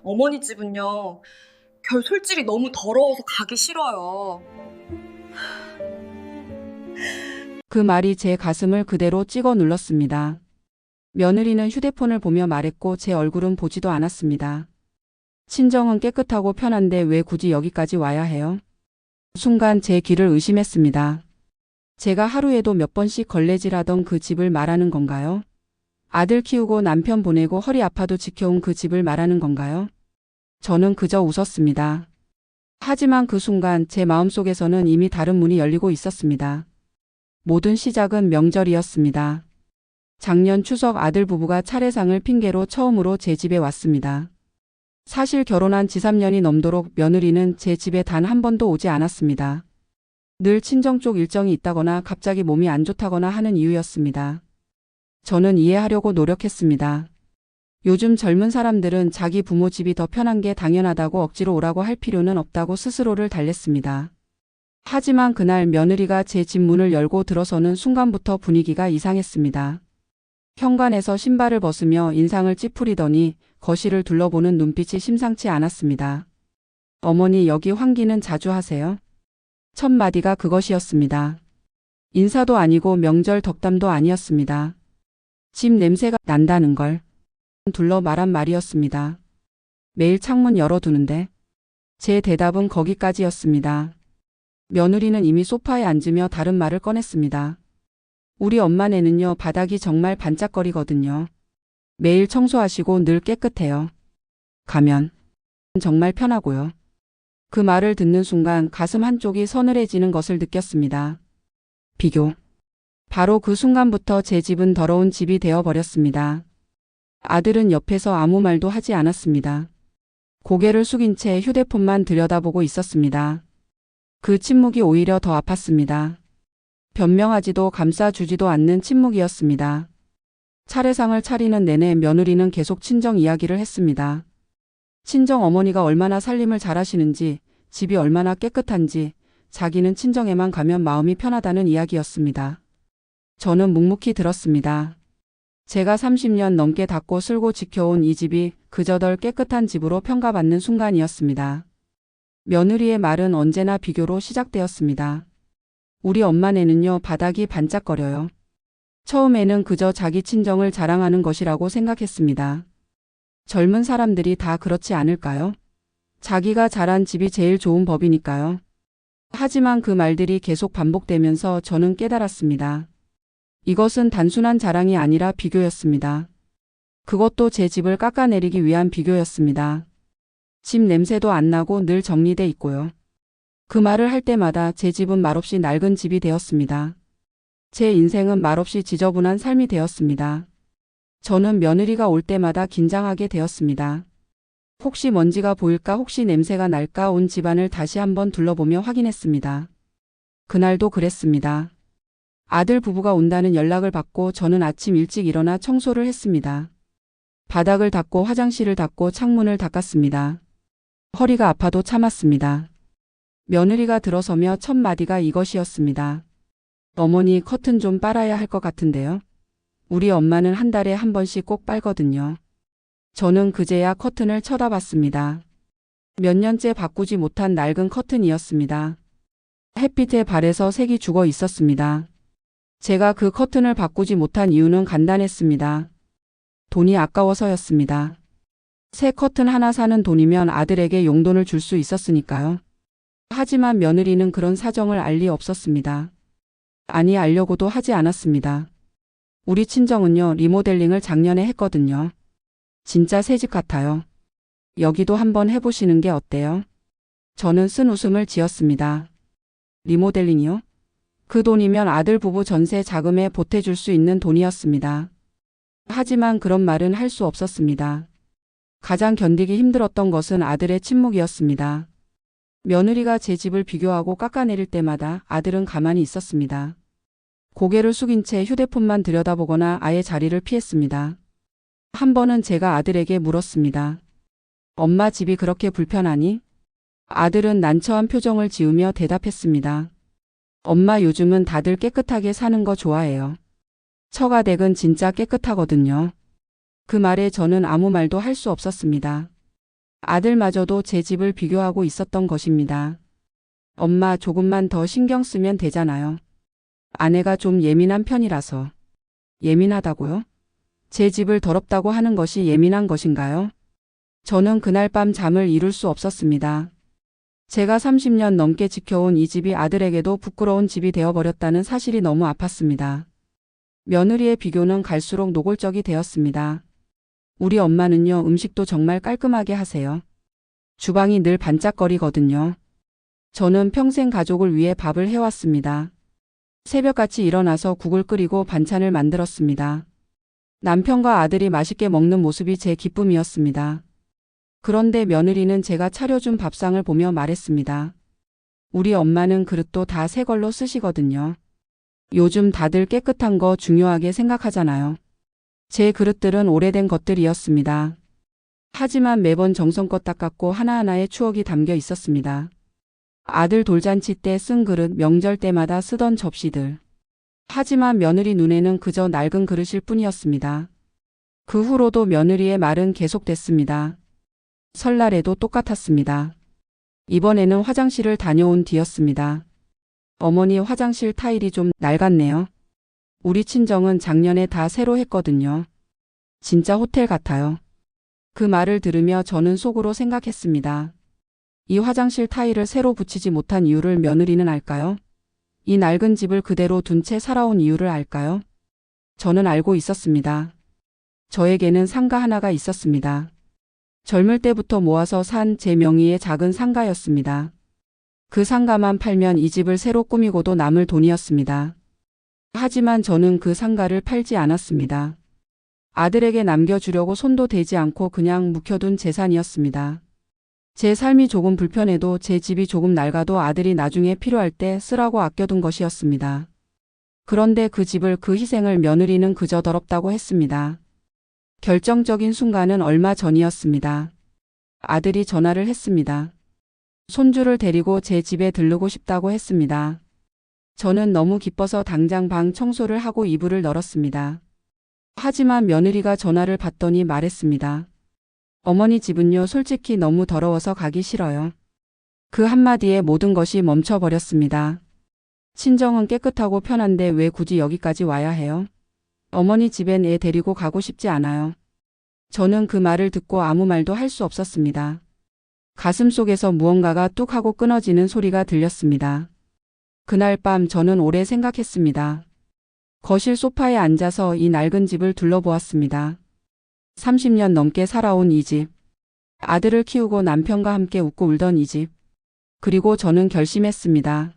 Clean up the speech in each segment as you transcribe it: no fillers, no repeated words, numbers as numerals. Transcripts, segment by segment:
어머니 집은요, 솔직히 너무 더러워서 가기 싫어요. 그 말이 제 가슴을 그대로 찍어 눌렀습니다. 며느리는 휴대폰을 보며 말했고 제 얼굴은 보지도 않았습니다. 친정은 깨끗하고 편한데 왜 굳이 여기까지 와야 해요? 순간 제 귀를 의심했습니다. 제가 하루에도 몇 번씩 걸레질하던 그 집을 말하는 건가요? 아들 키우고 남편 보내고 허리 아파도 지켜온 그 집을 말하는 건가요? 저는 그저 웃었습니다. 하지만 그 순간 제 마음속에서는 이미 다른 문이 열리고 있었습니다. 모든 시작은 명절이었습니다. 작년 추석 아들 부부가 차례상을 핑계로 처음으로 제 집에 왔습니다. 사실 결혼한 지 3년이 넘도록 며느리는 제 집에 단 한 번도 오지 않았습니다. 늘 친정 쪽 일정이 있다거나 갑자기 몸이 안 좋다거나 하는 이유였습니다. 저는 이해하려고 노력했습니다. 요즘 젊은 사람들은 자기 부모 집이 더 편한 게 당연하다고 억지로 오라고 할 필요는 없다고 스스로를 달랬습니다. 하지만 그날 며느리가 제 집 문을 열고 들어서는 순간부터 분위기가 이상했습니다. 현관에서 신발을 벗으며 인상을 찌푸리더니 거실을 둘러보는 눈빛이 심상치 않았습니다. 어머니, 여기 환기는 자주 하세요? 첫 마디가 그것이었습니다. 인사도 아니고 명절 덕담도 아니었습니다. 집 냄새가 난다는 걸 둘러 말한 말이었습니다. 매일 창문 열어두는데. 제 대답은 거기까지였습니다. 며느리는 이미 소파에 앉으며 다른 말을 꺼냈습니다. 우리 엄마네는요, 바닥이 정말 반짝거리거든요. 매일 청소하시고 늘 깨끗해요. 가면 정말 편하고요. 그 말을 듣는 순간 가슴 한쪽이 서늘해지는 것을 느꼈습니다. 비교. 바로 그 순간부터 제 집은 더러운 집이 되어버렸습니다. 아들은 옆에서 아무 말도 하지 않았습니다. 고개를 숙인 채 휴대폰만 들여다보고 있었습니다. 그 침묵이 오히려 더 아팠습니다. 변명하지도 감싸주지도 않는 침묵이었습니다. 차례상을 차리는 내내 며느리는 계속 친정 이야기를 했습니다. 친정 어머니가 얼마나 살림을 잘하시는지, 집이 얼마나 깨끗한지, 자기는 친정에만 가면 마음이 편하다는 이야기였습니다. 저는 묵묵히 들었습니다. 제가 30년 넘게 닦고 쓸고 지켜온 이 집이 그저 덜 깨끗한 집으로 평가받는 순간이었습니다. 며느리의 말은 언제나 비교로 시작되었습니다. 우리 엄마네는요, 바닥이 반짝거려요. 처음에는 그저 자기 친정을 자랑하는 것이라고 생각했습니다. 젊은 사람들이 다 그렇지 않을까요? 자기가 자란 집이 제일 좋은 법이니까요. 하지만 그 말들이 계속 반복되면서 저는 깨달았습니다. 이것은 단순한 자랑이 아니라 비교였습니다. 그것도 제 집을 깎아내리기 위한 비교였습니다. 집 냄새도 안 나고 늘 정리돼 있고요. 그 말을 할 때마다 제 집은 말없이 낡은 집이 되었습니다. 제 인생은 말없이 지저분한 삶이 되었습니다. 저는 며느리가 올 때마다 긴장하게 되었습니다. 혹시 먼지가 보일까, 혹시 냄새가 날까, 온 집안을 다시 한번 둘러보며 확인했습니다. 그날도 그랬습니다. 아들 부부가 온다는 연락을 받고 저는 아침 일찍 일어나 청소를 했습니다. 바닥을 닦고 화장실을 닦고 창문을 닦았습니다. 허리가 아파도 참았습니다. 며느리가 들어서며 첫 마디가 이것이었습니다. 어머니, 커튼 좀 빨아야 할 것 같은데요. 우리 엄마는 한 달에 한 번씩 꼭 빨거든요. 저는 그제야 커튼을 쳐다봤습니다. 몇 년째 바꾸지 못한 낡은 커튼이었습니다. 햇빛에 발에서 색이 죽어 있었습니다. 제가 그 커튼을 바꾸지 못한 이유는 간단했습니다. 돈이 아까워서였습니다. 새 커튼 하나 사는 돈이면 아들에게 용돈을 줄 수 있었으니까요. 하지만 며느리는 그런 사정을 알 리 없었습니다. 아니, 알려고도 하지 않았습니다. 우리 친정은요, 리모델링을 작년에 했거든요. 진짜 새집 같아요. 여기도 한번 해보시는 게 어때요? 저는 쓴 웃음을 지었습니다. 리모델링이요? 그 돈이면 아들 부부 전세 자금에 보태줄 수 있는 돈이었습니다. 하지만 그런 말은 할 수 없었습니다. 가장 견디기 힘들었던 것은 아들의 침묵이었습니다. 며느리가 제 집을 비교하고 깎아내릴 때마다 아들은 가만히 있었습니다. 고개를 숙인 채 휴대폰만 들여다보거나 아예 자리를 피했습니다. 한 번은 제가 아들에게 물었습니다. 엄마, 집이 그렇게 불편하니? 아들은 난처한 표정을 지으며 대답했습니다. 엄마, 요즘은 다들 깨끗하게 사는 거 좋아해요. 처가댁은 진짜 깨끗하거든요. 그 말에 저는 아무 말도 할 수 없었습니다. 아들마저도 제 집을 비교하고 있었던 것입니다. 엄마, 조금만 더 신경 쓰면 되잖아요. 아내가 좀 예민한 편이라서. 예민하다고요? 제 집을 더럽다고 하는 것이 예민한 것인가요? 저는 그날 밤 잠을 이룰 수 없었습니다. 제가 30년 넘게 지켜온 이 집이 아들에게도 부끄러운 집이 되어버렸다는 사실이 너무 아팠습니다. 며느리의 비교는 갈수록 노골적이 되었습니다. 우리 엄마는요, 음식도 정말 깔끔하게 하세요. 주방이 늘 반짝거리거든요. 저는 평생 가족을 위해 밥을 해왔습니다. 새벽같이 일어나서 국을 끓이고 반찬을 만들었습니다. 남편과 아들이 맛있게 먹는 모습이 제 기쁨이었습니다. 그런데 며느리는 제가 차려준 밥상을 보며 말했습니다. 우리 엄마는 그릇도 다 새 걸로 쓰시거든요. 요즘 다들 깨끗한 거 중요하게 생각하잖아요. 제 그릇들은 오래된 것들이었습니다. 하지만 매번 정성껏 닦았고 하나하나의 추억이 담겨 있었습니다. 아들 돌잔치 때 쓴 그릇, 명절 때마다 쓰던 접시들. 하지만 며느리 눈에는 그저 낡은 그릇일 뿐이었습니다. 그 후로도 며느리의 말은 계속됐습니다. 설날에도 똑같았습니다. 이번에는 화장실을 다녀온 뒤였습니다. 어머니 화장실 타일이 좀 낡았네요. 우리 친정은 작년에 다 새로 했거든요. 진짜 호텔 같아요. 그 말을 들으며 저는 속으로 생각했습니다. 이 화장실 타일을 새로 붙이지 못한 이유를 며느리는 알까요? 이 낡은 집을 그대로 둔 채 살아온 이유를 알까요? 저는 알고 있었습니다. 저에게는 상가 하나가 있었습니다. 젊을 때부터 모아서 산 제 명의의 작은 상가였습니다. 그 상가만 팔면 이 집을 새로 꾸미고도 남을 돈이었습니다. 하지만 저는 그 상가를 팔지 않았습니다. 아들에게 남겨주려고 손도 대지 않고 그냥 묵혀둔 재산이었습니다. 제 삶이 조금 불편해도 제 집이 조금 낡아도 아들이 나중에 필요할 때 쓰라고 아껴둔 것이었습니다. 그런데 그 집을, 그 희생을 며느리는 그저 더럽다고 했습니다. 결정적인 순간은 얼마 전이었습니다. 아들이 전화를 했습니다. 손주를 데리고 제 집에 들르고 싶다고 했습니다. 저는 너무 기뻐서 당장 방 청소를 하고 이불을 널었습니다. 하지만 며느리가 전화를 받더니 말했습니다. 어머니 집은요, 솔직히 너무 더러워서 가기 싫어요. 그 한마디에 모든 것이 멈춰버렸습니다. 친정은 깨끗하고 편한데 왜 굳이 여기까지 와야 해요? 어머니 집엔 애 데리고 가고 싶지 않아요. 저는 그 말을 듣고 아무 말도 할 수 없었습니다. 가슴속에서 무언가가 뚝 하고 끊어지는 소리가 들렸습니다. 그날 밤 저는 오래 생각했습니다. 거실 소파에 앉아서 이 낡은 집을 둘러보았습니다. 30년 넘게 살아온 이 집. 아들을 키우고 남편과 함께 웃고 울던 이 집. 그리고 저는 결심했습니다.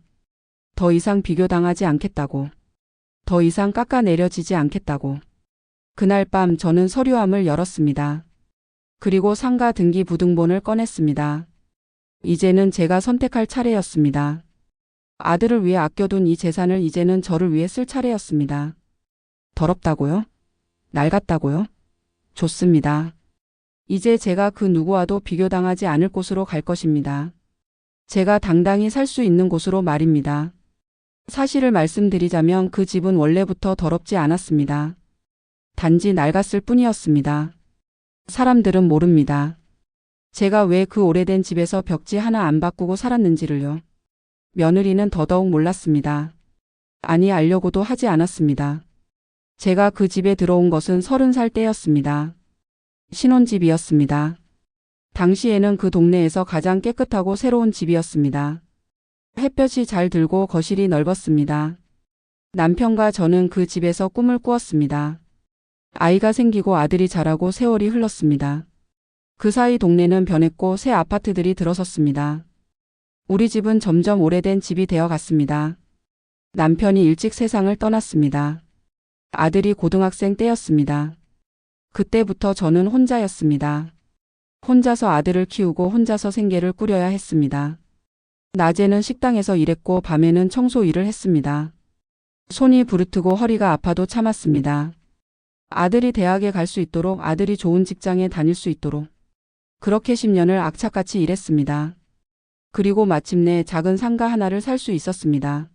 더 이상 비교당하지 않겠다고. 더 이상 깎아내려지지 않겠다고. 그날 밤 저는 서류함을 열었습니다. 그리고 상가 등기 부등본을 꺼냈습니다. 이제는 제가 선택할 차례였습니다. 아들을 위해 아껴둔 이 재산을 이제는 저를 위해 쓸 차례였습니다. 더럽다고요? 낡았다고요? 좋습니다. 이제 제가 그 누구와도 비교당하지 않을 곳으로 갈 것입니다. 제가 당당히 살 수 있는 곳으로 말입니다. 사실을 말씀드리자면 그 집은 원래부터 더럽지 않았습니다. 단지 낡았을 뿐이었습니다. 사람들은 모릅니다. 제가 왜 그 오래된 집에서 벽지 하나 안 바꾸고 살았는지를요. 며느리는 더더욱 몰랐습니다. 아니, 알려고도 하지 않았습니다. 제가 그 집에 들어온 것은 30살 때였습니다. 신혼집이었습니다. 당시에는 그 동네에서 가장 깨끗하고 새로운 집이었습니다. 햇볕이 잘 들고 거실이 넓었습니다. 남편과 저는 그 집에서 꿈을 꾸었습니다. 아이가 생기고 아들이 자라고 세월이 흘렀습니다. 그 사이 동네는 변했고 새 아파트들이 들어섰습니다. 우리 집은 점점 오래된 집이 되어 갔습니다. 남편이 일찍 세상을 떠났습니다. 아들이 고등학생 때였습니다. 그때부터 저는 혼자였습니다. 혼자서 아들을 키우고 혼자서 생계를 꾸려야 했습니다. 낮에는 식당에서 일했고 밤에는 청소 일을 했습니다. 손이 부르트고 허리가 아파도 참았습니다. 아들이 대학에 갈 수 있도록, 아들이 좋은 직장에 다닐 수 있도록. 그렇게 10년을 악착같이 일했습니다. 그리고 마침내 작은 상가 하나를 살 수 있었습니다.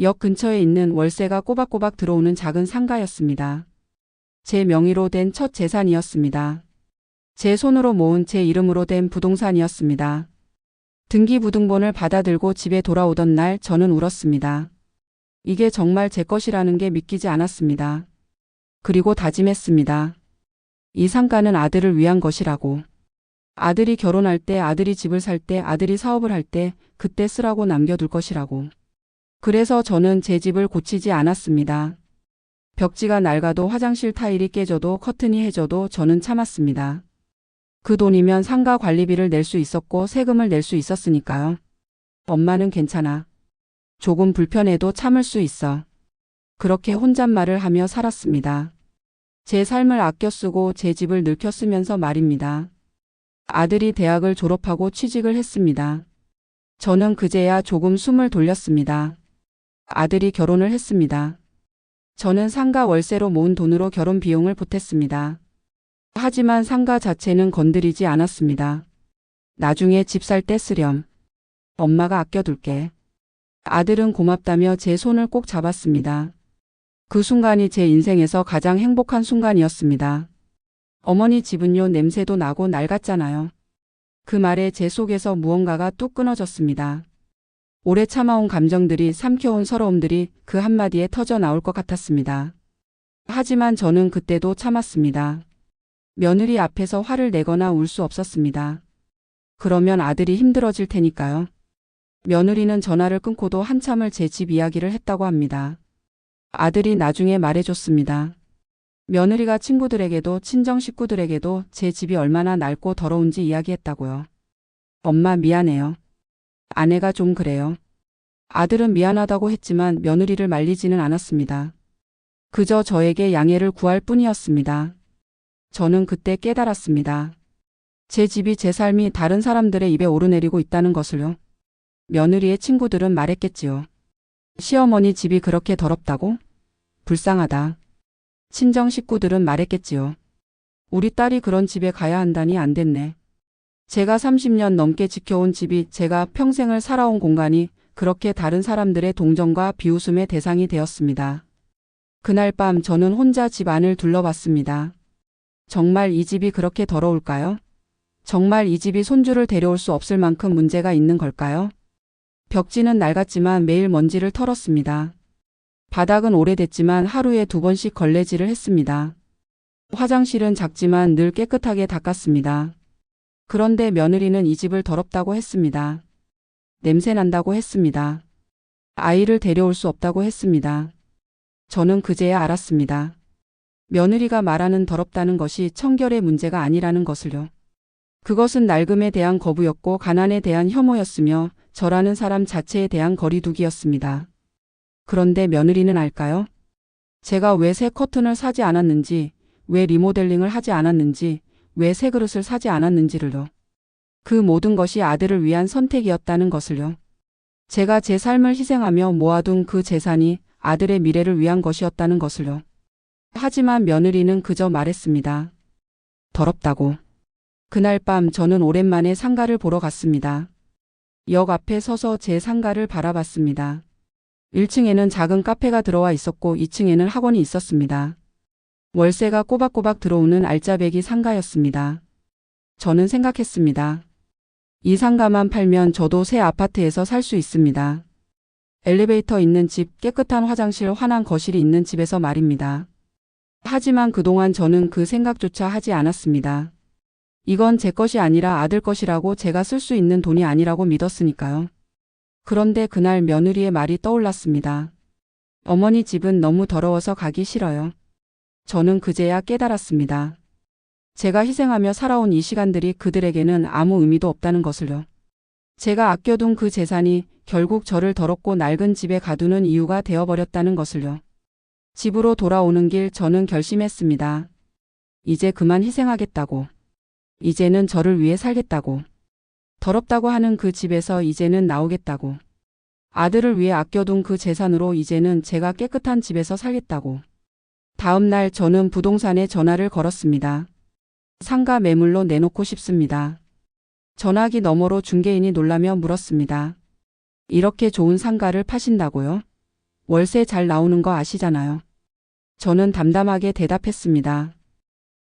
역 근처에 있는 월세가 꼬박꼬박 들어오는 작은 상가였습니다. 제 명의로 된 첫 재산이었습니다. 제 손으로 모은 제 이름으로 된 부동산이었습니다. 등기부등본을 받아들고 집에 돌아오던 날 저는 울었습니다. 이게 정말 제 것이라는 게 믿기지 않았습니다. 그리고 다짐했습니다. 이 상가는 아들을 위한 것이라고. 아들이 결혼할 때, 아들이 집을 살 때, 아들이 사업을 할 때 그때 쓰라고 남겨둘 것이라고. 그래서 저는 제 집을 고치지 않았습니다. 벽지가 낡아도 화장실 타일이 깨져도 커튼이 해져도 저는 참았습니다. 그 돈이면 상가 관리비를 낼 수 있었고 세금을 낼 수 있었으니까요. 엄마는 괜찮아. 조금 불편해도 참을 수 있어. 그렇게 혼잣말을 하며 살았습니다. 제 삶을 아껴 쓰고 제 집을 늙혀 쓰면서 말입니다. 아들이 대학을 졸업하고 취직을 했습니다. 저는 그제야 조금 숨을 돌렸습니다. 아들이 결혼을 했습니다. 저는 상가 월세로 모은 돈으로 결혼 비용을 보탰습니다. 하지만 상가 자체는 건드리지 않았습니다. 나중에 집 살 때 쓰렴. 엄마가 아껴둘게. 아들은 고맙다며 제 손을 꼭 잡았습니다. 그 순간이 제 인생에서 가장 행복한 순간이었습니다. 어머니 집은요 냄새도 나고 낡았잖아요. 그 말에 제 속에서 무언가가 뚝 끊어졌습니다. 오래 참아온 감정들이 삼켜온 서러움들이 그 한마디에 터져 나올 것 같았습니다. 하지만 저는 그때도 참았습니다. 며느리 앞에서 화를 내거나 울 수 없었습니다. 그러면 아들이 힘들어질 테니까요. 며느리는 전화를 끊고도 한참을 제 집 이야기를 했다고 합니다. 아들이 나중에 말해줬습니다. 며느리가 친구들에게도 친정 식구들에게도 제 집이 얼마나 낡고 더러운지 이야기했다고요. 엄마 미안해요. 아내가 좀 그래요. 아들은 미안하다고 했지만 며느리를 말리지는 않았습니다. 그저 저에게 양해를 구할 뿐이었습니다. 저는 그때 깨달았습니다. 제 집이 제 삶이 다른 사람들의 입에 오르내리고 있다는 것을요. 며느리의 친구들은 말했겠지요. 시어머니 집이 그렇게 더럽다고? 불쌍하다. 친정 식구들은 말했겠지요. 우리 딸이 그런 집에 가야 한다니 안 됐네. 제가 30년 넘게 지켜온 집이 제가 평생을 살아온 공간이 그렇게 다른 사람들의 동정과 비웃음의 대상이 되었습니다. 그날 밤 저는 혼자 집 안을 둘러봤습니다. 정말 이 집이 그렇게 더러울까요? 정말 이 집이 손주를 데려올 수 없을 만큼 문제가 있는 걸까요? 벽지는 낡았지만 매일 먼지를 털었습니다. 바닥은 오래됐지만 하루에 2번씩 걸레질을 했습니다. 화장실은 작지만 늘 깨끗하게 닦았습니다. 그런데 며느리는 이 집을 더럽다고 했습니다. 냄새 난다고 했습니다. 아이를 데려올 수 없다고 했습니다. 저는 그제야 알았습니다. 며느리가 말하는 더럽다는 것이 청결의 문제가 아니라는 것을요. 그것은 낡음에 대한 거부였고 가난에 대한 혐오였으며 저라는 사람 자체에 대한 거리두기였습니다. 그런데 며느리는 알까요? 제가 왜 새 커튼을 사지 않았는지, 왜 리모델링을 하지 않았는지, 왜 새 그릇을 사지 않았는지를요. 그 모든 것이 아들을 위한 선택이었다는 것을요. 제가 제 삶을 희생하며 모아둔 그 재산이 아들의 미래를 위한 것이었다는 것을요. 하지만 며느리는 그저 말했습니다. 더럽다고. 그날 밤 저는 오랜만에 상가를 보러 갔습니다. 역 앞에 서서 제 상가를 바라봤습니다. 1층에는 작은 카페가 들어와 있었고 2층에는 학원이 있었습니다. 월세가 꼬박꼬박 들어오는 알짜배기 상가였습니다. 저는 생각했습니다. 이 상가만 팔면 저도 새 아파트에서 살 수 있습니다. 엘리베이터 있는 집, 깨끗한 화장실, 환한 거실이 있는 집에서 말입니다. 하지만 그동안 저는 그 생각조차 하지 않았습니다. 이건 제 것이 아니라 아들 것이라고 제가 쓸 수 있는 돈이 아니라고 믿었으니까요. 그런데 그날 며느리의 말이 떠올랐습니다. 어머니 집은 너무 더러워서 가기 싫어요. 저는 그제야 깨달았습니다. 제가 희생하며 살아온 이 시간들이 그들에게는 아무 의미도 없다는 것을요. 제가 아껴둔 그 재산이 결국 저를 더럽고 낡은 집에 가두는 이유가 되어버렸다는 것을요. 집으로 돌아오는 길 저는 결심했습니다. 이제 그만 희생하겠다고. 이제는 저를 위해 살겠다고. 더럽다고 하는 그 집에서 이제는 나오겠다고. 아들을 위해 아껴둔 그 재산으로 이제는 제가 깨끗한 집에서 살겠다고. 다음 날 저는 부동산에 전화를 걸었습니다. 상가 매물로 내놓고 싶습니다. 전화기 너머로 중개인이 놀라며 물었습니다. 이렇게 좋은 상가를 파신다고요? 월세 잘 나오는 거 아시잖아요. 저는 담담하게 대답했습니다.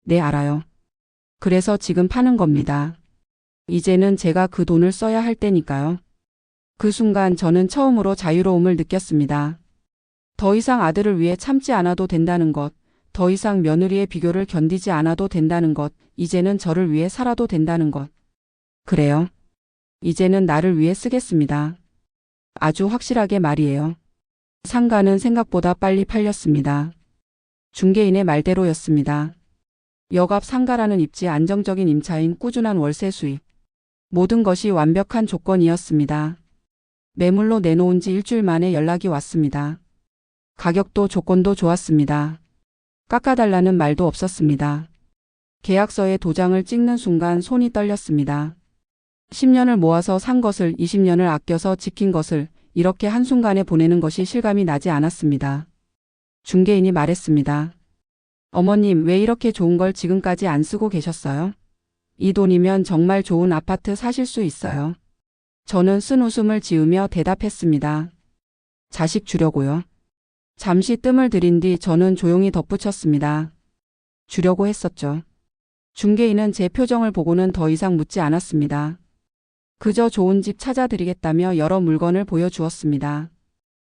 네, 알아요. 그래서 지금 파는 겁니다. 이제는 제가 그 돈을 써야 할 때니까요. 그 순간 저는 처음으로 자유로움을 느꼈습니다. 더 이상 아들을 위해 참지 않아도 된다는 것, 더 이상 며느리의 비교를 견디지 않아도 된다는 것, 이제는 저를 위해 살아도 된다는 것. 그래요. 이제는 나를 위해 쓰겠습니다. 아주 확실하게 말이에요. 상가는 생각보다 빨리 팔렸습니다. 중개인의 말대로였습니다. 역앞 상가라는 입지 안정적인 임차인 꾸준한 월세 수입. 모든 것이 완벽한 조건이었습니다. 매물로 내놓은 지 일주일 만에 연락이 왔습니다. 가격도 조건도 좋았습니다. 깎아달라는 말도 없었습니다. 계약서에 도장을 찍는 순간 손이 떨렸습니다. 10년을 모아서 산 것을 20년을 아껴서 지킨 것을 이렇게 한순간에 보내는 것이 실감이 나지 않았습니다. 중개인이 말했습니다. 어머님, 왜 이렇게 좋은 걸 지금까지 안 쓰고 계셨어요? 이 돈이면 정말 좋은 아파트 사실 수 있어요. 저는 쓴 웃음을 지으며 대답했습니다. 자식 주려고요. 잠시 뜸을 들인 뒤 저는 조용히 덧붙였습니다. 주려고 했었죠. 중개인은 제 표정을 보고는 더 이상 묻지 않았습니다. 그저 좋은 집 찾아드리겠다며 여러 물건을 보여주었습니다.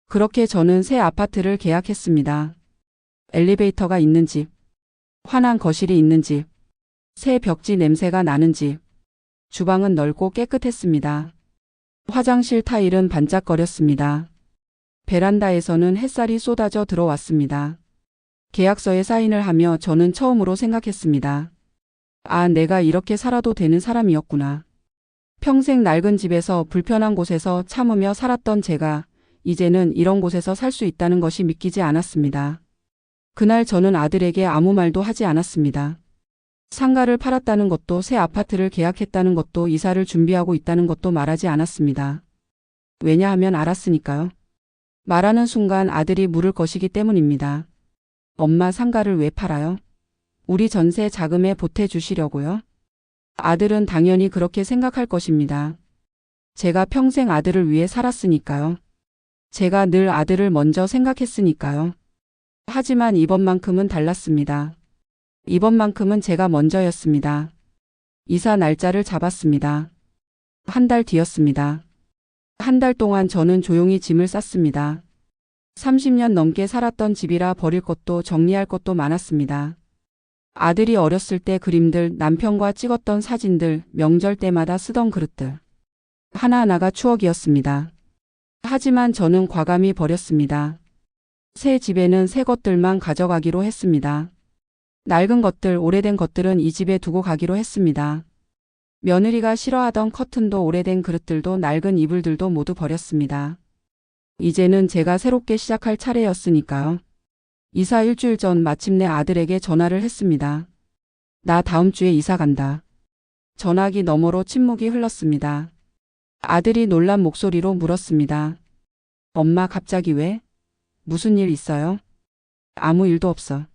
그렇게 저는 새 아파트를 계약했습니다. 엘리베이터가 있는 집, 환한 거실이 있는 집, 새 벽지 냄새가 나는 집, 주방은 넓고 깨끗했습니다. 화장실 타일은 반짝거렸습니다. 베란다에서는 햇살이 쏟아져 들어왔습니다. 계약서에 사인을 하며 저는 처음으로 생각했습니다. 아, 내가 이렇게 살아도 되는 사람이었구나. 평생 낡은 집에서 불편한 곳에서 참으며 살았던 제가 이제는 이런 곳에서 살 수 있다는 것이 믿기지 않았습니다. 그날 저는 아들에게 아무 말도 하지 않았습니다. 상가를 팔았다는 것도 새 아파트를 계약했다는 것도 이사를 준비하고 있다는 것도 말하지 않았습니다. 왜냐하면 알았으니까요. 말하는 순간 아들이 물을 것이기 때문입니다. 엄마, 상가를 왜 팔아요? 우리 전세 자금에 보태주시려고요? 아들은 당연히 그렇게 생각할 것입니다. 제가 평생 아들을 위해 살았으니까요. 제가 늘 아들을 먼저 생각했으니까요. 하지만 이번만큼은 달랐습니다. 이번만큼은 제가 먼저였습니다. 이사 날짜를 잡았습니다. 한 달 뒤였습니다. 한 달 동안 저는 조용히 짐을 쌌습니다. 30년 넘게 살았던 집이라 버릴 것도 정리할 것도 많았습니다. 아들이 어렸을 때 그림들, 남편과 찍었던 사진들, 명절 때마다 쓰던 그릇들. 하나하나가 추억이었습니다. 하지만 저는 과감히 버렸습니다. 새 집에는 새 것들만 가져가기로 했습니다. 낡은 것들, 오래된 것들은 이 집에 두고 가기로 했습니다. 며느리가 싫어하던 커튼도 오래된 그릇들도 낡은 이불들도 모두 버렸습니다. 이제는 제가 새롭게 시작할 차례였으니까요. 이사 일주일 전 마침내 아들에게 전화를 했습니다. 나 다음 주에 이사 간다. 전화기 너머로 침묵이 흘렀습니다. 아들이 놀란 목소리로 물었습니다. 엄마, 갑자기 왜? 무슨 일 있어요? 아무 일도 없어.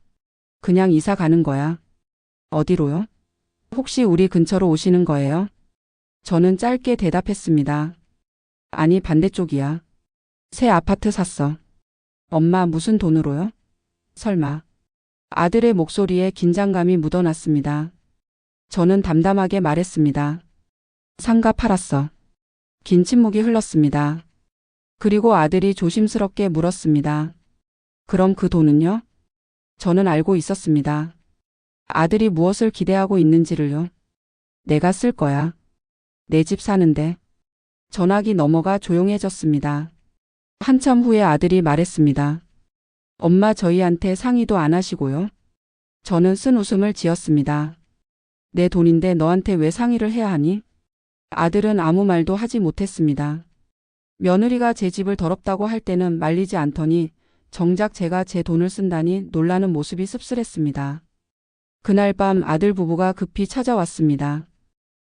그냥 이사 가는 거야. 어디로요? 혹시 우리 근처로 오시는 거예요? 저는 짧게 대답했습니다. 아니, 반대쪽이야. 새 아파트 샀어. 엄마, 무슨 돈으로요? 설마. 아들의 목소리에 긴장감이 묻어났습니다. 저는 담담하게 말했습니다. 상가 팔았어. 긴 침묵이 흘렀습니다. 그리고 아들이 조심스럽게 물었습니다. 그럼 그 돈은요? 저는 알고 있었습니다. 아들이 무엇을 기대하고 있는지를요. 내가 쓸 거야. 내 집 사는데. 전화기 너머가 조용해졌습니다. 한참 후에 아들이 말했습니다. 엄마, 저희한테 상의도 안 하시고요. 저는 쓴 웃음을 지었습니다. 내 돈인데 너한테 왜 상의를 해야 하니? 아들은 아무 말도 하지 못했습니다. 며느리가 제 집을 더럽다고 할 때는 말리지 않더니 정작 제가 제 돈을 쓴다니 놀라는 모습이 씁쓸했습니다. 그날 밤 아들 부부가 급히 찾아왔습니다.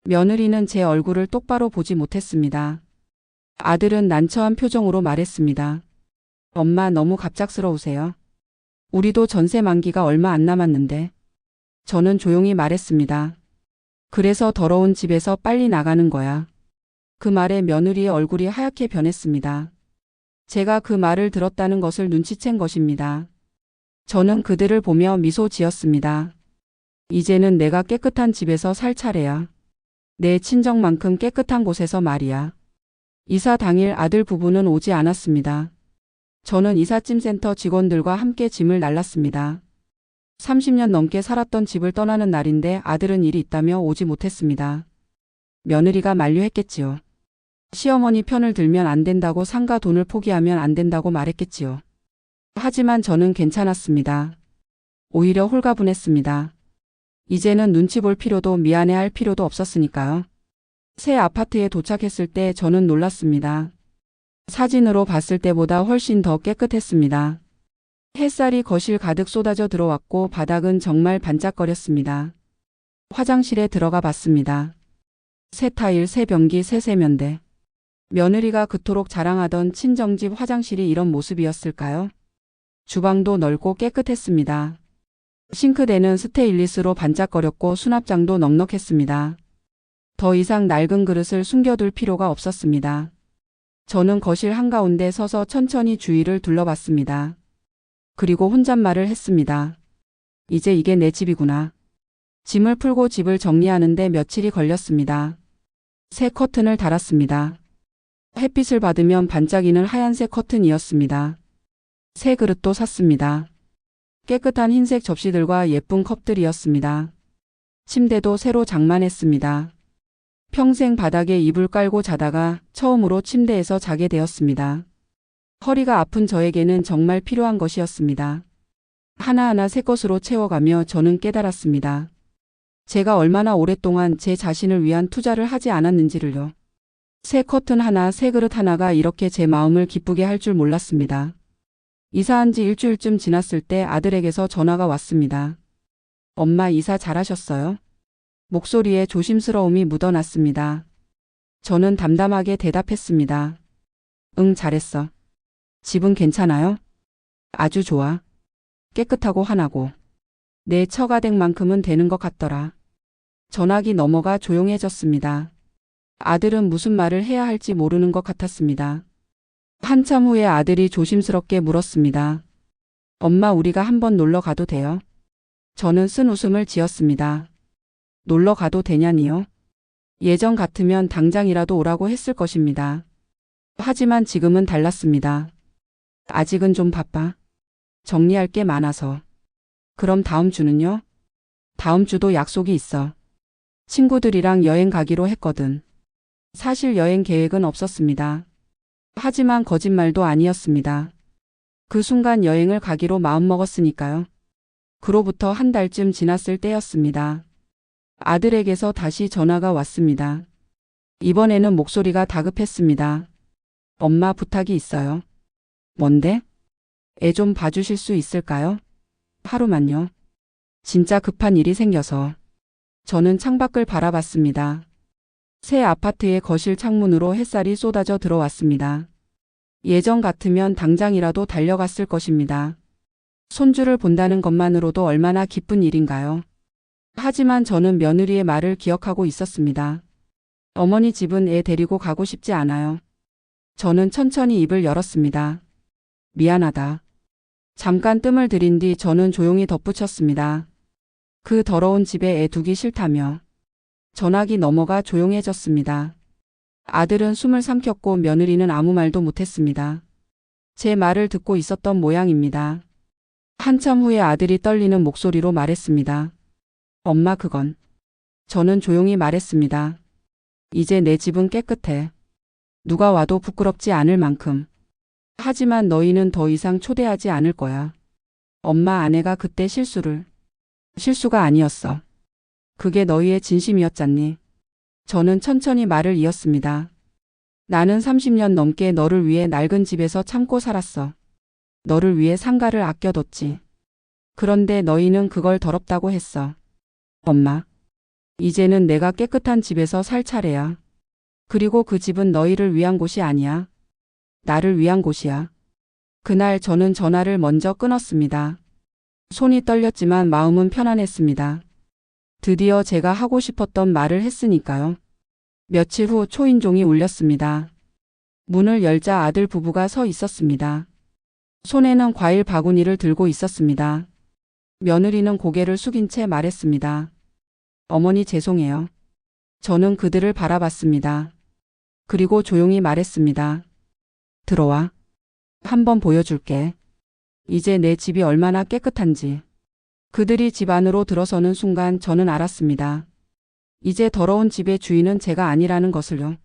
며느리는 제 얼굴을 똑바로 보지 못했습니다. 아들은 난처한 표정으로 말했습니다. 엄마, 너무 갑작스러우세요. 우리도 전세 만기가 얼마 안 남았는데. 저는 조용히 말했습니다. 그래서 더러운 집에서 빨리 나가는 거야. 그 말에 며느리의 얼굴이 하얗게 변했습니다. 제가 그 말을 들었다는 것을 눈치챈 것입니다. 저는 그들을 보며 미소 지었습니다. 이제는 내가 깨끗한 집에서 살 차례야. 내 친정만큼 깨끗한 곳에서 말이야. 이사 당일 아들 부부는 오지 않았습니다. 저는 이삿짐센터 직원들과 함께 짐을 날랐습니다. 30년 넘게 살았던 집을 떠나는 날인데 아들은 일이 있다며 오지 못했습니다. 며느리가 만류했겠지요. 시어머니 편을 들면 안 된다고 상가 돈을 포기하면 안 된다고 말했겠지요. 하지만 저는 괜찮았습니다. 오히려 홀가분했습니다. 이제는 눈치 볼 필요도 미안해할 필요도 없었으니까요. 새 아파트에 도착했을 때 저는 놀랐습니다. 사진으로 봤을 때보다 훨씬 더 깨끗했습니다. 햇살이 거실 가득 쏟아져 들어왔고 바닥은 정말 반짝거렸습니다. 화장실에 들어가 봤습니다. 새 타일, 새 변기, 새 세면대. 며느리가 그토록 자랑하던 친정집 화장실이 이런 모습이었을까요? 주방도 넓고 깨끗했습니다. 싱크대는 스테인리스로 반짝거렸고 수납장도 넉넉했습니다. 더 이상 낡은 그릇을 숨겨둘 필요가 없었습니다. 저는 거실 한가운데 서서 천천히 주위를 둘러봤습니다. 그리고 혼잣말을 했습니다. 이제 이게 내 집이구나. 짐을 풀고 집을 정리하는데 며칠이 걸렸습니다. 새 커튼을 달았습니다. 햇빛을 받으면 반짝이는 하얀색 커튼이었습니다. 새 그릇도 샀습니다. 깨끗한 흰색 접시들과 예쁜 컵들이었습니다. 침대도 새로 장만했습니다. 평생 바닥에 이불 깔고 자다가 처음으로 침대에서 자게 되었습니다. 허리가 아픈 저에게는 정말 필요한 것이었습니다. 하나하나 새 것으로 채워가며 저는 깨달았습니다. 제가 얼마나 오랫동안 제 자신을 위한 투자를 하지 않았는지를요. 새 커튼 하나, 새 그릇 하나가 이렇게 제 마음을 기쁘게 할 줄 몰랐습니다. 이사한 지 일주일쯤 지났을 때 아들에게서 전화가 왔습니다. 엄마 이사 잘하셨어요? 목소리에 조심스러움이 묻어났습니다. 저는 담담하게 대답했습니다. 응, 잘했어. 집은 괜찮아요? 아주 좋아. 깨끗하고 환하고. 내 처가댁만큼은 되는 것 같더라. 전화기 넘어가 조용해졌습니다. 아들은 무슨 말을 해야 할지 모르는 것 같았습니다. 한참 후에 아들이 조심스럽게 물었습니다. 엄마, 우리가 한번 놀러 가도 돼요? 저는 쓴 웃음을 지었습니다. 놀러 가도 되냐니요? 예전 같으면 당장이라도 오라고 했을 것입니다. 하지만 지금은 달랐습니다. 아직은 좀 바빠. 정리할 게 많아서. 그럼 다음 주는요? 다음 주도 약속이 있어. 친구들이랑 여행 가기로 했거든. 사실 여행 계획은 없었습니다. 하지만 거짓말도 아니었습니다. 그 순간 여행을 가기로 마음먹었으니까요. 그로부터 한 달쯤 지났을 때였습니다. 아들에게서 다시 전화가 왔습니다. 이번에는 목소리가 다급했습니다. 엄마, 부탁이 있어요. 뭔데? 애 좀 봐주실 수 있을까요? 하루만요. 진짜 급한 일이 생겨서. 저는 창밖을 바라봤습니다. 새 아파트의 거실 창문으로 햇살이 쏟아져 들어왔습니다. 예전 같으면 당장이라도 달려갔을 것입니다. 손주를 본다는 것만으로도 얼마나 기쁜 일인가요? 하지만 저는 며느리의 말을 기억하고 있었습니다. 어머니 집은 애 데리고 가고 싶지 않아요. 저는 천천히 입을 열었습니다. 미안하다. 잠깐 뜸을 들인 뒤 저는 조용히 덧붙였습니다. 그 더러운 집에 애 두기 싫다며. 전화기 넘어가 조용해졌습니다. 아들은 숨을 삼켰고 며느리는 아무 말도 못했습니다. 제 말을 듣고 있었던 모양입니다. 한참 후에 아들이 떨리는 목소리로 말했습니다. 엄마, 그건. 저는 조용히 말했습니다. 이제 내 집은 깨끗해. 누가 와도 부끄럽지 않을 만큼. 하지만 너희는 더 이상 초대하지 않을 거야. 엄마, 아내가 그때 실수가 아니었어. 그게 너희의 진심이었잖니. 저는 천천히 말을 이었습니다. 나는 30년 넘게 너를 위해 낡은 집에서 참고 살았어. 너를 위해 상가를 아껴뒀지. 그런데 너희는 그걸 더럽다고 했어. 엄마, 이제는 내가 깨끗한 집에서 살 차례야. 그리고 그 집은 너희를 위한 곳이 아니야. 나를 위한 곳이야. 그날 저는 전화를 먼저 끊었습니다. 손이 떨렸지만 마음은 편안했습니다. 드디어 제가 하고 싶었던 말을 했으니까요. 며칠 후 초인종이 울렸습니다. 문을 열자 아들 부부가 서 있었습니다. 손에는 과일 바구니를 들고 있었습니다. 며느리는 고개를 숙인 채 말했습니다. 어머니 죄송해요. 저는 그들을 바라봤습니다. 그리고 조용히 말했습니다. 들어와. 한번 보여줄게. 이제 내 집이 얼마나 깨끗한지. 그들이 집 안으로 들어서는 순간 저는 알았습니다. 이제 더러운 집의 주인은 제가 아니라는 것을요.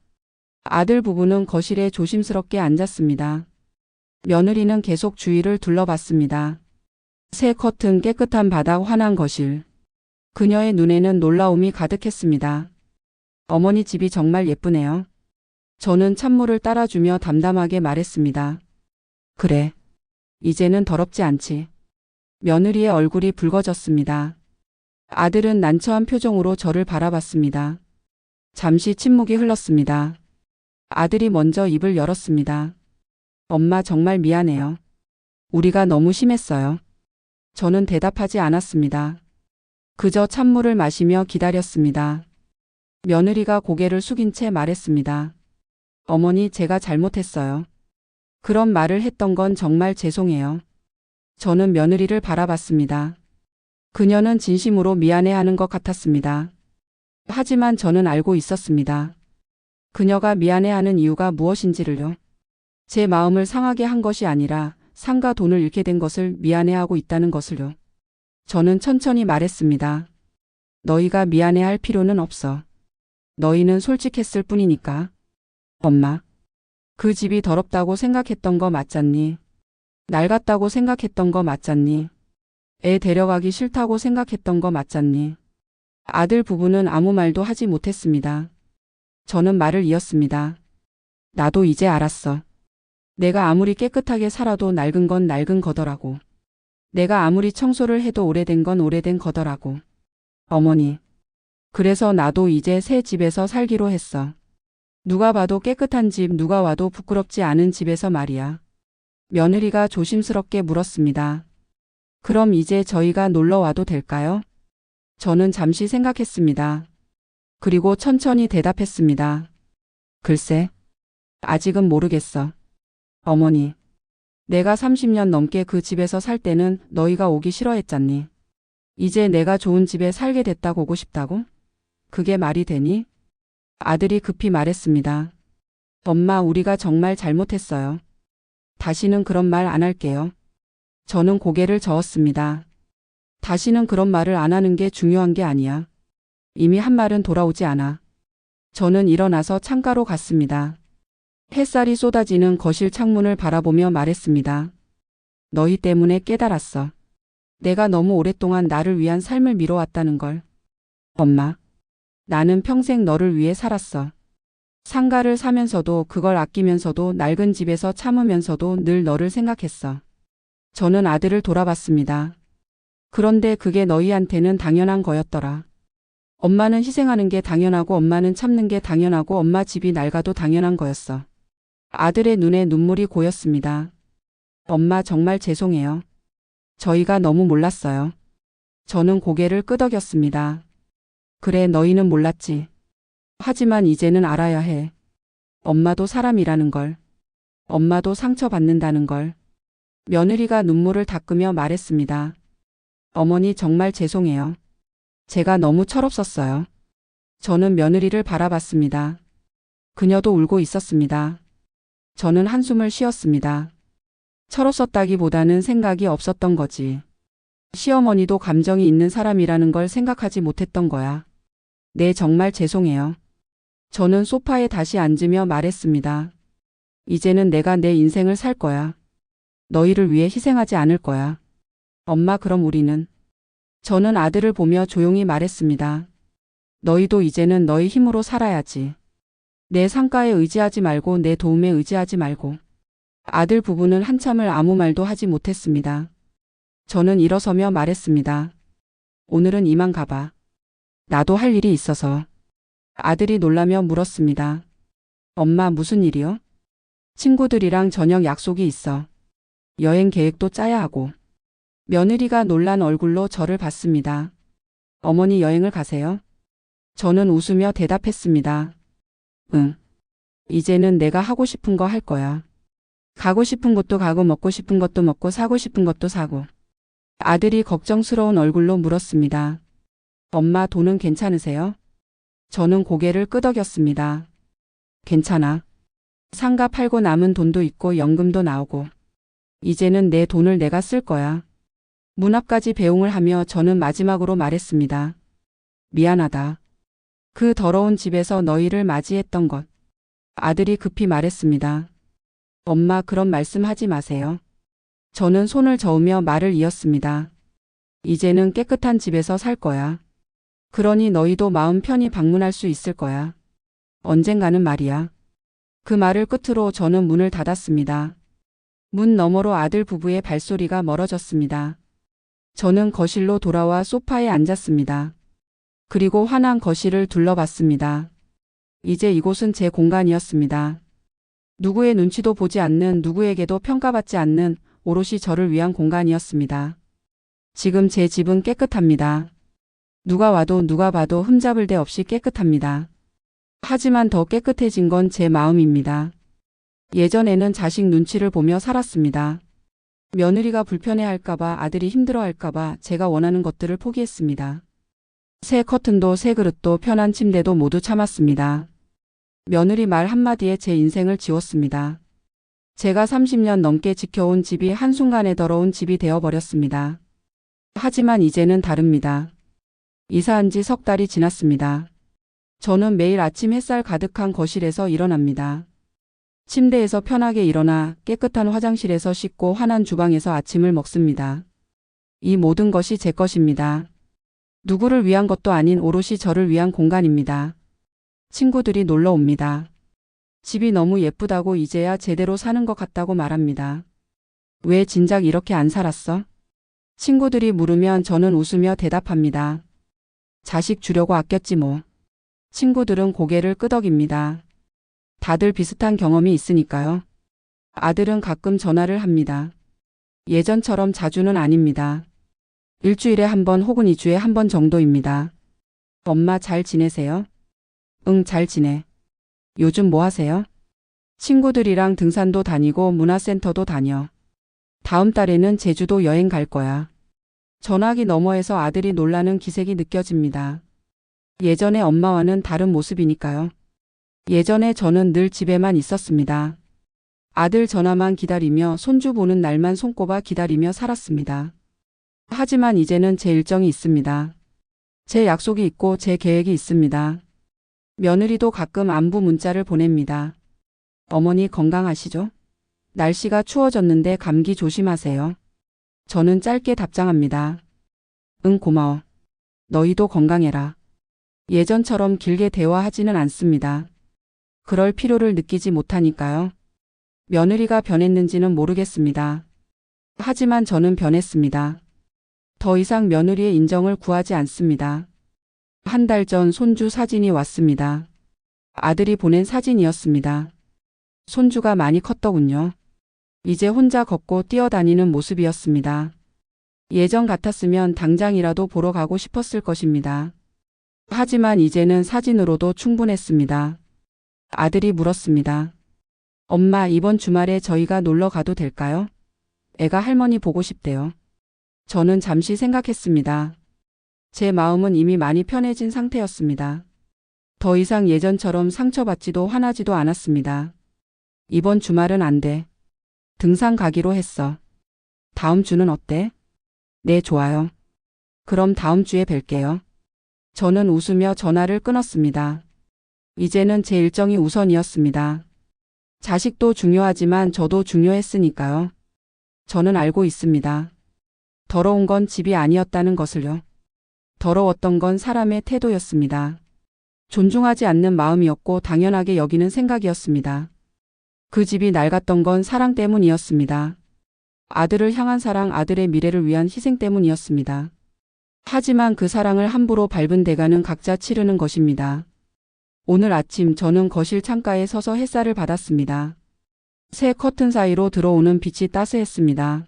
아들 부부는 거실에 조심스럽게 앉았습니다. 며느리는 계속 주위를 둘러봤습니다. 새 커튼, 깨끗한 바닥, 환한 거실. 그녀의 눈에는 놀라움이 가득했습니다. 어머니 집이 정말 예쁘네요. 저는 찬물을 따라주며 담담하게 말했습니다. 그래. 이제는 더럽지 않지. 며느리의 얼굴이 붉어졌습니다. 아들은 난처한 표정으로 저를 바라봤습니다. 잠시 침묵이 흘렀습니다. 아들이 먼저 입을 열었습니다. 엄마 정말 미안해요. 우리가 너무 심했어요. 저는 대답하지 않았습니다. 그저 찬물을 마시며 기다렸습니다. 며느리가 고개를 숙인 채 말했습니다. 어머니, 제가 잘못했어요. 그런 말을 했던 건 정말 죄송해요. 저는 며느리를 바라봤습니다. 그녀는 진심으로 미안해하는 것 같았습니다. 하지만 저는 알고 있었습니다. 그녀가 미안해하는 이유가 무엇인지를요. 제 마음을 상하게 한 것이 아니라 상과 돈을 잃게 된 것을 미안해하고 있다는 것을요. 저는 천천히 말했습니다. 너희가 미안해할 필요는 없어. 너희는 솔직했을 뿐이니까. 엄마, 그 집이 더럽다고 생각했던 거 맞잖니? 낡았다고 생각했던 거 맞잖니? 애 데려가기 싫다고 생각했던 거 맞잖니? 아들 부부는 아무 말도 하지 못했습니다. 저는 말을 이었습니다. 나도 이제 알았어. 내가 아무리 깨끗하게 살아도 낡은 건 낡은 거더라고. 내가 아무리 청소를 해도 오래된 건 오래된 거더라고. 어머니. 그래서 나도 이제 새 집에서 살기로 했어. 누가 봐도 깨끗한 집, 누가 와도 부끄럽지 않은 집에서 말이야. 며느리가 조심스럽게 물었습니다. 그럼 이제 저희가 놀러 와도 될까요? 저는 잠시 생각했습니다. 그리고 천천히 대답했습니다. 글쎄, 아직은 모르겠어. 어머니, 내가 30년 넘게 그 집에서 살 때는 너희가 오기 싫어했잖니. 이제 내가 좋은 집에 살게 됐다고 오고 싶다고? 그게 말이 되니? 아들이 급히 말했습니다. 엄마, 우리가 정말 잘못했어요. 다시는 그런 말 안 할게요. 저는 고개를 저었습니다. 다시는 그런 말을 안 하는 게 중요한 게 아니야. 이미 한 말은 돌아오지 않아. 저는 일어나서 창가로 갔습니다. 햇살이 쏟아지는 거실 창문을 바라보며 말했습니다. 너희 때문에 깨달았어. 내가 너무 오랫동안 나를 위한 삶을 미뤄왔다는 걸. 엄마, 나는 평생 너를 위해 살았어. 상가를 사면서도 그걸 아끼면서도 낡은 집에서 참으면서도 늘 너를 생각했어. 저는 아들을 돌아봤습니다. 그런데 그게 너희한테는 당연한 거였더라. 엄마는 희생하는 게 당연하고 엄마는 참는 게 당연하고 엄마 집이 낡아도 당연한 거였어. 아들의 눈에 눈물이 고였습니다. 엄마 정말 죄송해요. 저희가 너무 몰랐어요. 저는 고개를 끄덕였습니다. 그래, 너희는 몰랐지. 하지만 이제는 알아야 해. 엄마도 사람이라는 걸. 엄마도 상처받는다는 걸. 며느리가 눈물을 닦으며 말했습니다. 어머니 정말 죄송해요. 제가 너무 철없었어요. 저는 며느리를 바라봤습니다. 그녀도 울고 있었습니다. 저는 한숨을 쉬었습니다. 철없었다기보다는 생각이 없었던 거지. 시어머니도 감정이 있는 사람이라는 걸 생각하지 못했던 거야. 네, 정말 죄송해요. 저는 소파에 다시 앉으며 말했습니다. 이제는 내가 내 인생을 살 거야. 너희를 위해 희생하지 않을 거야. 엄마, 그럼 우리는? 저는 아들을 보며 조용히 말했습니다. 너희도 이제는 너희 힘으로 살아야지. 내 상가에 의지하지 말고 내 도움에 의지하지 말고. 아들 부부는 한참을 아무 말도 하지 못했습니다. 저는 일어서며 말했습니다. 오늘은 이만 가봐. 나도 할 일이 있어서. 아들이 놀라며 물었습니다. 엄마, 무슨 일이요? 친구들이랑 저녁 약속이 있어. 여행 계획도 짜야 하고. 며느리가 놀란 얼굴로 저를 봤습니다. 어머니, 여행을 가세요? 저는 웃으며 대답했습니다. 응. 이제는 내가 하고 싶은 거 할 거야. 가고 싶은 곳도 가고 먹고 싶은 것도 먹고 사고 싶은 것도 사고. 아들이 걱정스러운 얼굴로 물었습니다. 엄마, 돈은 괜찮으세요? 저는 고개를 끄덕였습니다. 괜찮아. 상가 팔고 남은 돈도 있고 연금도 나오고. 이제는 내 돈을 내가 쓸 거야. 문 앞까지 배웅을 하며 저는 마지막으로 말했습니다. 미안하다. 그 더러운 집에서 너희를 맞이했던 것. 아들이 급히 말했습니다. 엄마, 그런 말씀 하지 마세요. 저는 손을 저으며 말을 이었습니다. 이제는 깨끗한 집에서 살 거야. 그러니 너희도 마음 편히 방문할 수 있을 거야. 언젠가는 말이야. 그 말을 끝으로 저는 문을 닫았습니다. 문 너머로 아들 부부의 발소리가 멀어졌습니다. 저는 거실로 돌아와 소파에 앉았습니다. 그리고 환한 거실을 둘러봤습니다. 이제 이곳은 제 공간이었습니다. 누구의 눈치도 보지 않는, 누구에게도 평가받지 않는 오롯이 저를 위한 공간이었습니다. 지금 제 집은 깨끗합니다. 누가 와도 누가 봐도 흠잡을 데 없이 깨끗합니다. 하지만 더 깨끗해진 건 제 마음입니다. 예전에는 자식 눈치를 보며 살았습니다. 며느리가 불편해할까봐, 아들이 힘들어할까봐 제가 원하는 것들을 포기했습니다. 새 커튼도 새 그릇도 편한 침대도 모두 참았습니다. 며느리 말 한마디에 제 인생을 지웠습니다. 제가 30년 넘게 지켜온 집이 한순간에 더러운 집이 되어버렸습니다. 하지만 이제는 다릅니다. 이사한 지 석 달이 지났습니다. 저는 매일 아침 햇살 가득한 거실에서 일어납니다. 침대에서 편하게 일어나 깨끗한 화장실에서 씻고 환한 주방에서 아침을 먹습니다. 이 모든 것이 제 것입니다. 누구를 위한 것도 아닌 오롯이 저를 위한 공간입니다. 친구들이 놀러 옵니다. 집이 너무 예쁘다고, 이제야 제대로 사는 것 같다고 말합니다. 왜 진작 이렇게 안 살았어? 친구들이 물으면 저는 웃으며 대답합니다. 자식 주려고 아꼈지 뭐. 친구들은 고개를 끄덕입니다. 다들 비슷한 경험이 있으니까요. 아들은 가끔 전화를 합니다. 예전처럼 자주는 아닙니다. 일주일에 한 번 혹은 2주에 한 번 정도입니다. 엄마, 잘 지내세요? 응, 잘 지내. 요즘 뭐 하세요? 친구들이랑 등산도 다니고 문화센터도 다녀. 다음 달에는 제주도 여행 갈 거야. 전화기 너머에서 아들이 놀라는 기색이 느껴집니다. 예전에 엄마와는 다른 모습이니까요. 예전에 저는 늘 집에만 있었습니다. 아들 전화만 기다리며 손주 보는 날만 손꼽아 기다리며 살았습니다. 하지만 이제는 제 일정이 있습니다. 제 약속이 있고 제 계획이 있습니다. 며느리도 가끔 안부 문자를 보냅니다. 어머니 건강하시죠? 날씨가 추워졌는데 감기 조심하세요. 저는 짧게 답장합니다. 응, 고마워. 너희도 건강해라. 예전처럼 길게 대화하지는 않습니다. 그럴 필요를 느끼지 못하니까요. 며느리가 변했는지는 모르겠습니다. 하지만 저는 변했습니다. 더 이상 며느리의 인정을 구하지 않습니다. 한 달 전 손주 사진이 왔습니다. 아들이 보낸 사진이었습니다. 손주가 많이 컸더군요. 이제 혼자 걷고 뛰어다니는 모습이었습니다. 예전 같았으면 당장이라도 보러 가고 싶었을 것입니다. 하지만 이제는 사진으로도 충분했습니다. 아들이 물었습니다. 엄마, 이번 주말에 저희가 놀러 가도 될까요? 애가 할머니 보고 싶대요. 저는 잠시 생각했습니다. 제 마음은 이미 많이 편해진 상태였습니다. 더 이상 예전처럼 상처받지도 화나지도 않았습니다. 이번 주말은 안 돼. 등산 가기로 했어. 다음 주는 어때? 네, 좋아요. 그럼 다음 주에 뵐게요. 저는 웃으며 전화를 끊었습니다. 이제는 제 일정이 우선이었습니다. 자식도 중요하지만 저도 중요했으니까요. 저는 알고 있습니다. 더러운 건 집이 아니었다는 것을요. 더러웠던 건 사람의 태도였습니다. 존중하지 않는 마음이었고 당연하게 여기는 생각이었습니다. 그 집이 낡았던 건 사랑 때문이었습니다. 아들을 향한 사랑, 아들의 미래를 위한 희생 때문이었습니다. 하지만 그 사랑을 함부로 밟은 대가는 각자 치르는 것입니다. 오늘 아침 저는 거실 창가에 서서 햇살을 받았습니다. 새 커튼 사이로 들어오는 빛이 따스했습니다.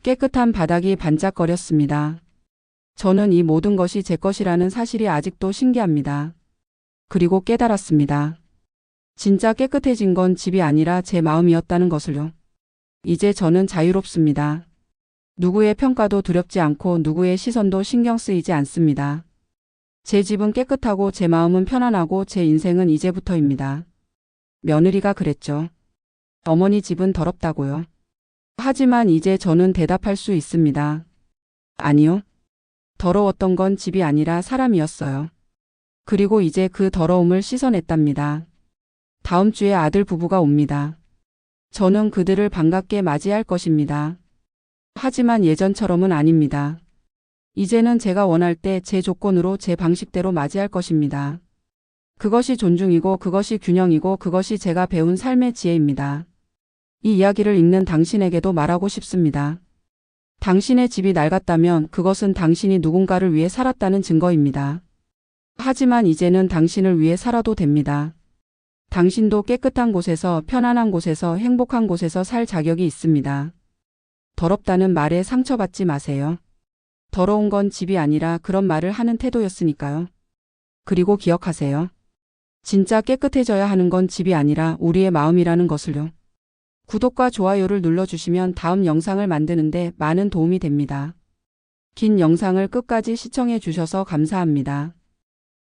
깨끗한 바닥이 반짝거렸습니다. 저는 이 모든 것이 제 것이라는 사실이 아직도 신기합니다. 그리고 깨달았습니다. 진짜 깨끗해진 건 집이 아니라 제 마음이었다는 것을요. 이제 저는 자유롭습니다. 누구의 평가도 두렵지 않고 누구의 시선도 신경 쓰이지 않습니다. 제 집은 깨끗하고 제 마음은 편안하고 제 인생은 이제부터입니다. 며느리가 그랬죠. 어머니 집은 더럽다고요. 하지만 이제 저는 대답할 수 있습니다. 아니요. 더러웠던 건 집이 아니라 사람이었어요. 그리고 이제 그 더러움을 씻어냈답니다. 다음 주에 아들 부부가 옵니다. 저는 그들을 반갑게 맞이할 것입니다. 하지만 예전처럼은 아닙니다. 이제는 제가 원할 때 제 조건으로 제 방식대로 맞이할 것입니다. 그것이 존중이고 그것이 균형이고 그것이 제가 배운 삶의 지혜입니다. 이 이야기를 읽는 당신에게도 말하고 싶습니다. 당신의 집이 낡았다면 그것은 당신이 누군가를 위해 살았다는 증거입니다. 하지만 이제는 당신을 위해 살아도 됩니다. 당신도 깨끗한 곳에서, 편안한 곳에서, 행복한 곳에서 살 자격이 있습니다. 더럽다는 말에 상처받지 마세요. 더러운 건 집이 아니라 그런 말을 하는 태도였으니까요. 그리고 기억하세요. 진짜 깨끗해져야 하는 건 집이 아니라 우리의 마음이라는 것을요. 구독과 좋아요를 눌러주시면 다음 영상을 만드는데 많은 도움이 됩니다. 긴 영상을 끝까지 시청해 주셔서 감사합니다.